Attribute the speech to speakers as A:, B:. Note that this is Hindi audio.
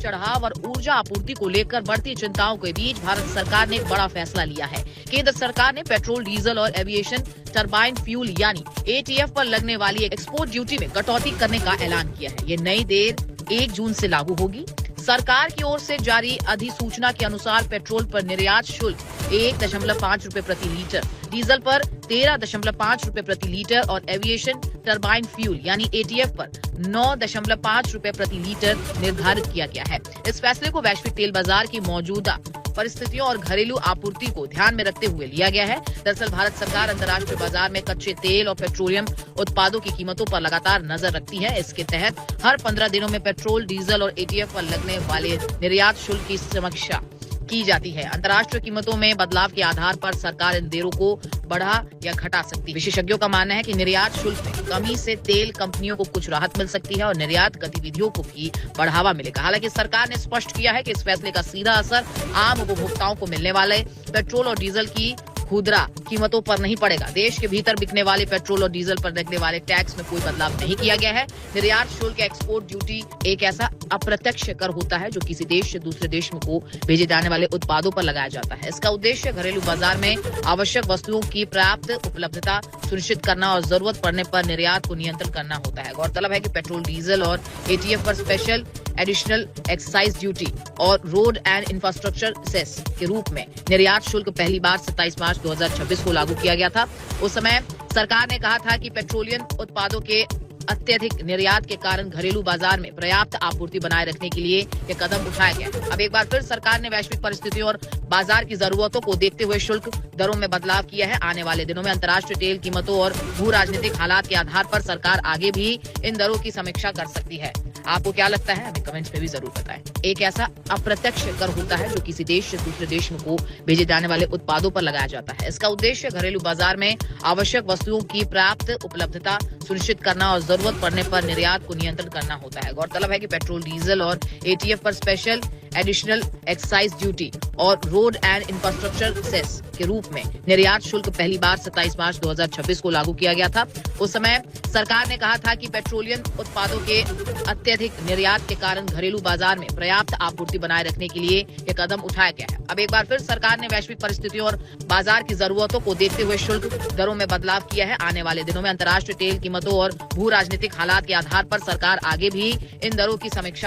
A: चढ़ाव और ऊर्जा आपूर्ति को लेकर बढ़ती चिंताओं के बीच भारत सरकार ने एक बड़ा फैसला लिया है। केंद्र सरकार ने पेट्रोल, डीजल और एविएशन टरबाइन फ्यूल यानी एटीएफ पर लगने वाली एक्सपोर्ट ड्यूटी में कटौती करने का ऐलान किया है। ये नई दर 1 जून से लागू होगी। सरकार की ओर से जारी अधिसूचना के अनुसार पेट्रोल पर निर्यात शुल्क 1.5 रुपए प्रति लीटर, डीजल पर 13.5 रुपए प्रति लीटर और एविएशन टरबाइन फ्यूल यानी एटीएफ पर 9.5 रुपए प्रति लीटर निर्धारित किया गया है। इस फैसले को वैश्विक तेल बाजार की मौजूदा परिस्थितियों और घरेलू आपूर्ति को ध्यान में रखते हुए लिया गया है। दरअसल भारत सरकार अंतर्राष्ट्रीय बाजार में कच्चे तेल और पेट्रोलियम उत्पादों की कीमतों पर लगातार नजर रखती है। इसके तहत हर 15 दिनों में पेट्रोल, डीजल और एटीएफ पर लगने वाले निर्यात शुल्क की समीक्षा की जाती है। अंतर्राष्ट्रीय कीमतों में बदलाव के आधार पर सरकार इन दरों को बढ़ा या घटा सकती है। विशेषज्ञों का मानना है कि निर्यात शुल्क में कमी से तेल कंपनियों को कुछ राहत मिल सकती है और निर्यात गतिविधियों को भी बढ़ावा मिलेगा। हालांकि सरकार ने स्पष्ट किया है कि इस फैसले का सीधा असर आम उपभोक्ताओं को मिलने वाले पेट्रोल और डीजल की खुदरा कीमतों पर नहीं पड़ेगा। देश के भीतर बिकने वाले पेट्रोल और डीजल पर लगने वाले टैक्स में कोई बदलाव नहीं किया गया है। निर्यात शुल्क एक्सपोर्ट ड्यूटी एक ऐसा अप्रत्यक्ष कर होता है जो किसी देश से दूसरे देश में को भेजे जाने वाले उत्पादों पर लगाया जाता है। इसका उद्देश्य घरेलू बाजार में आवश्यक वस्तुओं की पर्याप्त उपलब्धता सुनिश्चित करना और जरूरत पड़ने पर निर्यात को नियंत्रण करना होता है। गौरतलब है कि पेट्रोल, डीजल और एटीएफ पर स्पेशल एडिशनल एक्साइज ड्यूटी और रोड एंड इंफ्रास्ट्रक्चर सेस के रूप में निर्यात शुल्क पहली बार 27 मार्च 2026 को लागू किया गया था। उस समय सरकार ने कहा था कि पेट्रोलियम उत्पादों के अत्यधिक निर्यात के कारण घरेलू बाजार में पर्याप्त आपूर्ति बनाए रखने के लिए ये कदम उठाया गया। अब एक बार फिर सरकार ने वैश्विक परिस्थितियों और बाजार की जरूरतों को देखते हुए शुल्क दरों में बदलाव किया है। आने वाले दिनों में अंतर्राष्ट्रीय तेल कीमतों और भू राजनीतिक हालात के आधार पर सरकार आगे भी इन दरों की समीक्षा कर सकती है। आपको क्या लगता है, हमें कमेंट्स में भी जरूर बताएं। एक ऐसा अप्रत्यक्ष कर होता है जो किसी देश से दूसरे देश में को भेजे जाने वाले उत्पादों पर लगाया जाता है। इसका उद्देश्य घरेलू बाजार में आवश्यक वस्तुओं की पर्याप्त उपलब्धता सुनिश्चित करना और जरूरत पड़ने पर निर्यात को नियंत्रण करना होता है। गौरतलब है कि पेट्रोल, डीजल और एटीएफ पर स्पेशल एडिशनल एक्साइज ड्यूटी और रोड एंड इंफ्रास्ट्रक्चर सेस के रूप में निर्यात शुल्क पहली बार 27 मार्च 2026 को लागू किया गया था। उस समय सरकार ने कहा था कि पेट्रोलियम उत्पादों के अत्यधिक निर्यात के कारण घरेलू बाजार में पर्याप्त आपूर्ति बनाए रखने के लिए ये कदम उठाया गया है। अब एक बार फिर सरकार ने वैश्विक परिस्थितियों और बाजार की जरूरतों को देखते हुए शुल्क दरों में बदलाव किया है। आने वाले दिनों में अंतर्राष्ट्रीय तेल कीमतों और भू राजनीतिक हालात के आधार पर सरकार आगे भी इन दरों की समीक्षा